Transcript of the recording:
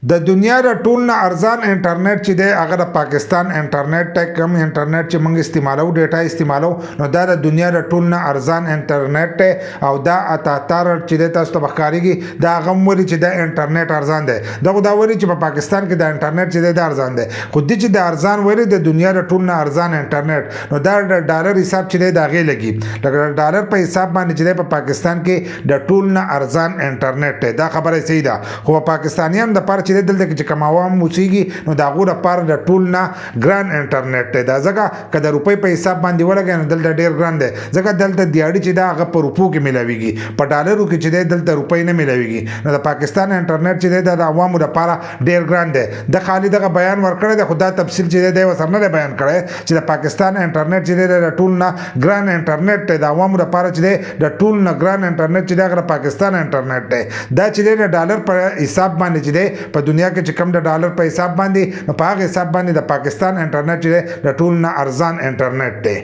د دنیا د ټول نه ارزان انټرنیټ چې دی هغه د پاکستان انټرنیټ ته کم انټرنیټ چې موږ استعمالو ډیټا استعمالو نو دا د دنیا د ټول نه ارزان انټرنیټ ته او دا اتاتار چې دی تاسو ته بخاريږي دا غموري چې د انټرنیټ ارزان دی دا خو دا وری چې په پاکستان کې د انټرنیټ چې دی د ارزان دی خو د چې د ارزان وری د دنیا د ټول نه ارزان انټرنیټ نو دا د ډالر حساب چې دی دا غي لګي لکه ډالر په حساب باندې چې په پاکستان کې د ټول نه ارزان انټرنیټ دی دا خبره صحیح ده خو پاکستانیان د پر چې دلته چې کماوام موسیږي نو دا غو لپاره د ټول نه ګران انټرنیټ دی دا ځکه که د روپۍ په حساب باندې ولګي نو دلته ډیر ګران دی ځکه دلته دیاړي چې دا هغه په روپو کې ملاويږي په ډالرو کې چې دی دلته روپۍ نه ملاويږي نو د پاکستان انټرنیټ چې دی د عوامو لپاره ډیر ګران دی د خالي دغه بیان ورکړی دی خو دا تفصیل چې دی وسر نه بیان کړی چې د پاکستان انټرنیټ چې دی د ټول نه ګران انټرنیټ دی د عوامو لپاره چې دی د ټول نه ګران انټرنیټ چې دی هغه پاکستان انټرنیټ دی دا چې دی د ډالر په حساب باندې چې دی په دنیا کې چې کم د ډالر په حساب باندې نو په هغه حساب باندې د پاکستان انټرنیټ چې د ټول نه ارزان انټرنیټ دی